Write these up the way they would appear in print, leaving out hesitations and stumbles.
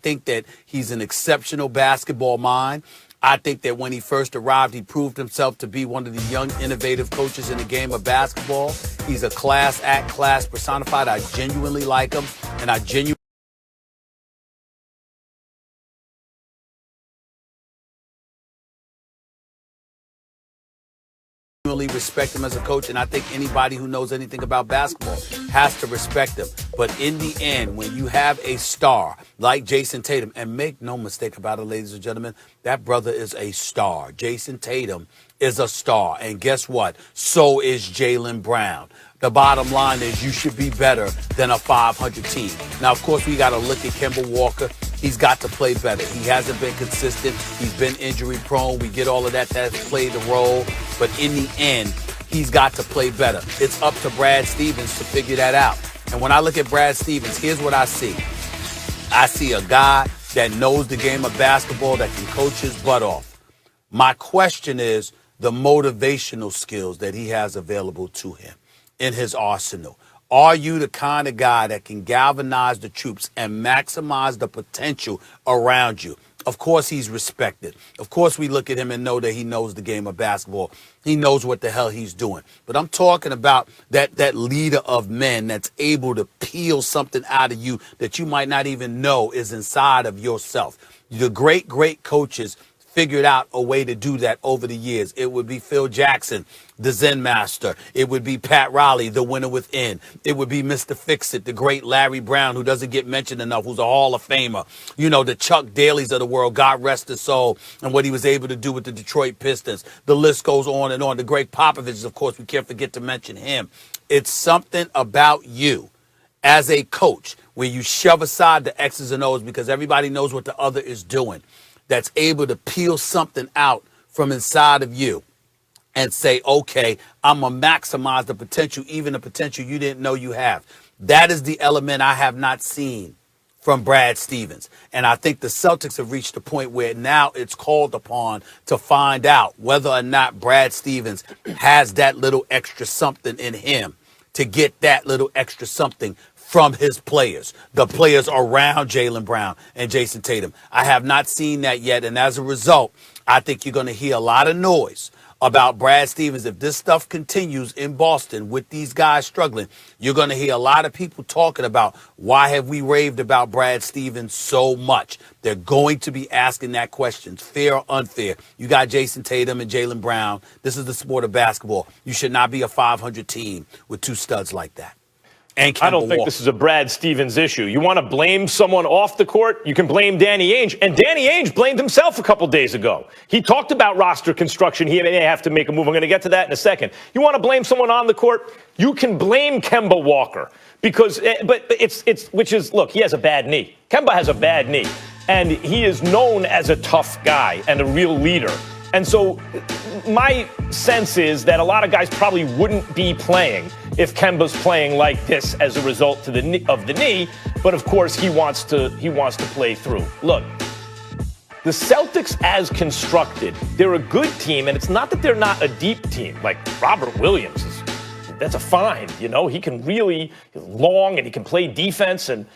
think that he's an exceptional basketball mind. I think that when he first arrived, he proved himself to be one of the young, innovative coaches in the game of basketball. He's a class act, class personified. I genuinely like him, and I genuinely respect him as a coach, and I think anybody who knows anything about basketball has to respect him. But in the end, when you have a star like Jason Tatum, and make no mistake about it, ladies and gentlemen, that brother is a star. Jason Tatum is a star, and guess what? So is Jaylen Brown. The bottom line is you should be better than a 500 team. Now, of course, we got to look at Kemba Walker. He's got to play better. He hasn't been consistent. He's been injury prone. We get all of that. That's played the role. But in the end, he's got to play better. It's up to Brad Stevens to figure that out. And when I look at Brad Stevens, here's what I see. I see a guy that knows the game of basketball, that can coach his butt off. My question is the motivational skills that he has available to him in his arsenal. Are you the kind of guy that can galvanize the troops and maximize the potential around you? Of course, he's respected. Of course, we look at him and know that he knows the game of basketball. He knows what the hell he's doing. But I'm talking about that leader of men that's able to peel something out of you that you might not even know is inside of yourself. The great, great coaches figured out a way to do that over the years. It would be Phil Jackson, the Zen master. It would be Pat Riley, the winner within. It would be Mr. Fix-It, the great Larry Brown, who doesn't get mentioned enough, who's a Hall of Famer. You know, the Chuck Daly's of the world, God rest his soul, and what he was able to do with the Detroit Pistons. The list goes on and on. The Greg Popovich's, of course, we can't forget to mention him. It's something about you as a coach where you shove aside the X's and O's because everybody knows what the other is doing, that's able to peel something out from inside of you and say, okay, I'm going to maximize the potential, even the potential you didn't know you have. That is the element I have not seen from Brad Stevens. And I think the Celtics have reached a point where now it's called upon to find out whether or not Brad Stevens has that little extra something in him to get that little extra something from his players, the players around Jaylen Brown and Jason Tatum. I have not seen that yet, and as a result, I think you're going to hear a lot of noise about Brad Stevens. If this stuff continues in Boston with these guys struggling, you're going to hear a lot of people talking about why have we raved about Brad Stevens so much. They're going to be asking that question, fair or unfair. You got Jason Tatum and Jaylen Brown. This is the sport of basketball. You should not be a 500 team with two studs like that. I don't think this is a Brad Stevens issue. You want to blame someone off the court, you can blame Danny Ainge. And Danny Ainge blamed himself a couple days ago. He talked about roster construction. He may have to make a move. I'm going to get to that in a second. You want to blame someone on the court, you can blame Kemba Walker. Because, look, he has a bad knee. Kemba has a bad knee. And he is known as a tough guy and a real leader. And so my sense is that a lot of guys probably wouldn't be playing if Kemba's playing like this as a result of the knee. But of course, he wants to play through. Look, the Celtics as constructed, they're a good team, and it's not that they're not a deep team. Like Robert Williams that's a find. You know, he can really long and he can play defense, and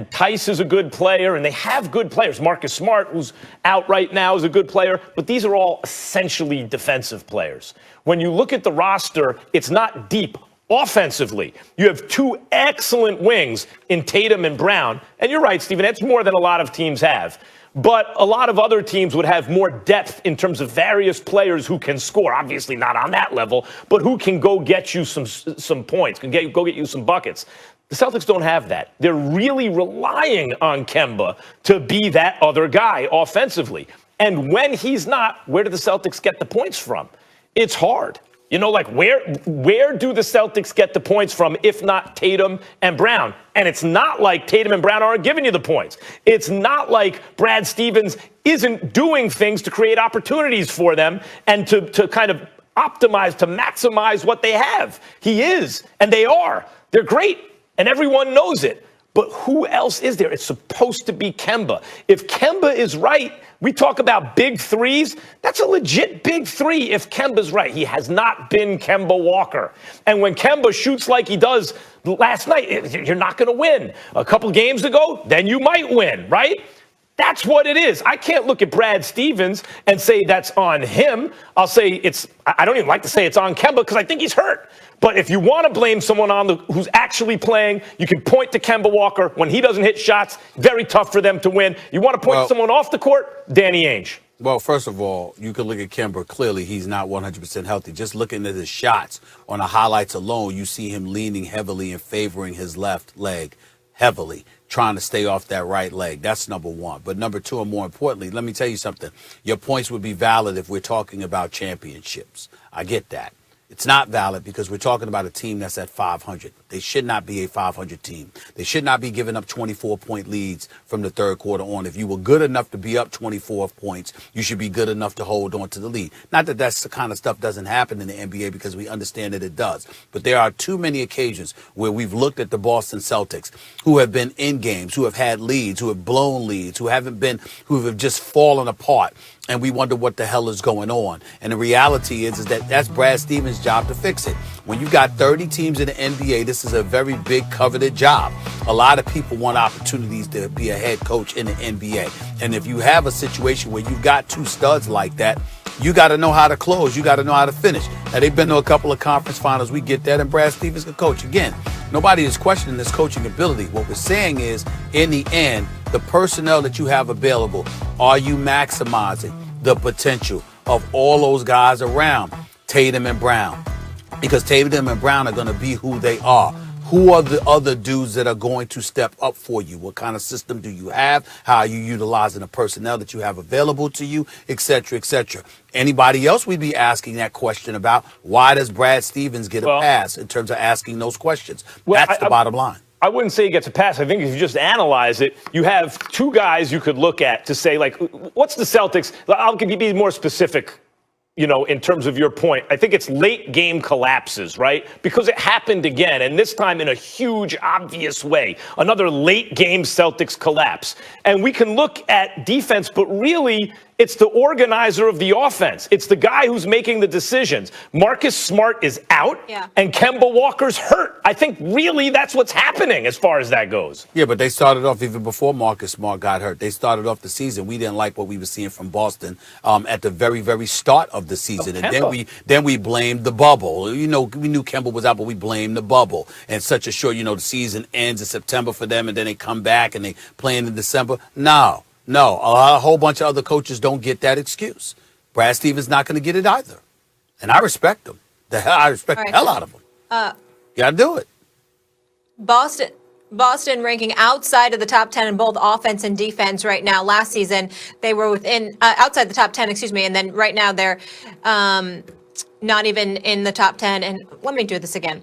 Tice is a good player, and they have good players. Marcus Smart, who's out right now, is a good player, but these are all essentially defensive players. When you look at the roster, it's not deep offensively. You have two excellent wings in Tatum and Brown, and you're right, Stephen, that's more than a lot of teams have. But a lot of other teams would have more depth in terms of various players who can score. Obviously not on that level, but who can go get you some points, go get you some buckets. The Celtics don't have that. They're really relying on Kemba to be that other guy offensively. And when he's not, where do the Celtics get the points from? It's hard. You know, like where do the Celtics get the points from if not Tatum and Brown? And it's not like Tatum and Brown aren't giving you the points. It's not like Brad Stevens isn't doing things to create opportunities for them and to kind of optimize, to maximize what they have. He is, and they are. They're great, and everyone knows it. But who else is there? It's supposed to be Kemba. If Kemba is right, we talk about big threes. That's a legit big three if Kemba's right. He has not been Kemba Walker. And when Kemba shoots like he does last night, you're not going to win. A couple games ago, then you might win, right? That's what it is. I can't look at Brad Stevens and say that's on him. I'll say I don't even like to say it's on Kemba because I think he's hurt. But if you want to blame someone who's actually playing, you can point to Kemba Walker. When he doesn't hit shots, very tough for them to win. You want to point to someone off the court, Danny Ainge. Well, first of all, you can look at Kemba. Clearly, he's not 100% healthy. Just looking at his shots on the highlights alone, you see him leaning heavily and favoring his left leg heavily, trying to stay off that right leg. That's number one. But number two, and more importantly, let me tell you something. Your points would be valid if we're talking about championships. I get that. It's not valid because we're talking about a team that's at 500. They should not be a 500 team. They should not be giving up 24-point leads from the third quarter on. If you were good enough to be up 24 points, you should be good enough to hold on to the lead. Not that that's the kind of stuff doesn't happen in the NBA because we understand that it does. But there are too many occasions where we've looked at the Boston Celtics who have been in games, who have had leads, who have blown leads, who have just fallen apart. And we wonder what the hell is going on. And the reality is that that's Brad Stevens' job to fix it. When you got 30 teams in the NBA, this is a very big coveted job. A lot of people want opportunities to be a head coach in the NBA. And if you have a situation where you've got two studs like that, you got to know how to close. You got to know how to finish. Now, they've been to a couple of conference finals. We get that. And Brad Stevens can coach. Again, nobody is questioning his coaching ability. What we're saying is, in the end, the personnel that you have available, are you maximizing the potential of all those guys around Tatum and Brown? Because Tatum and Brown are going to be who they are. Who are the other dudes that are going to step up for you? What kind of system do you have? How are you utilizing the personnel that you have available to you, et cetera, et cetera? Anybody else we'd be asking that question about? Why does Brad Stevens get a pass in terms of asking those questions? That's the bottom line. I wouldn't say he gets a pass. I think if you just analyze it, you have two guys you could look at to say, like, what's the Celtics? I'll be more specific, in terms of your point. I think it's late game collapses, right? Because it happened again, and this time in a huge, obvious way. Another late game Celtics collapse. And we can look at defense, but really, it's the organizer of the offense. It's the guy who's making the decisions. Marcus Smart is out, and Kemba Walker's hurt. I think really that's what's happening as far as that goes. Yeah, but they started off even before Marcus Smart got hurt. They started off the season. We didn't like what we were seeing from Boston at the very, very start of the season. And then we blamed the bubble. We knew Kemba was out, but we blamed the bubble. And such a short, the season ends in September for them, and then they come back and they play in December. No, a whole bunch of other coaches don't get that excuse. Brad Stevens not going to get it either. And I respect him. I respect the hell out of him. You got to do it. Boston ranking outside of the top 10 in both offense and defense right now. Last season, they were outside the top 10, and then right now they're not even in the top 10. And let me do this again.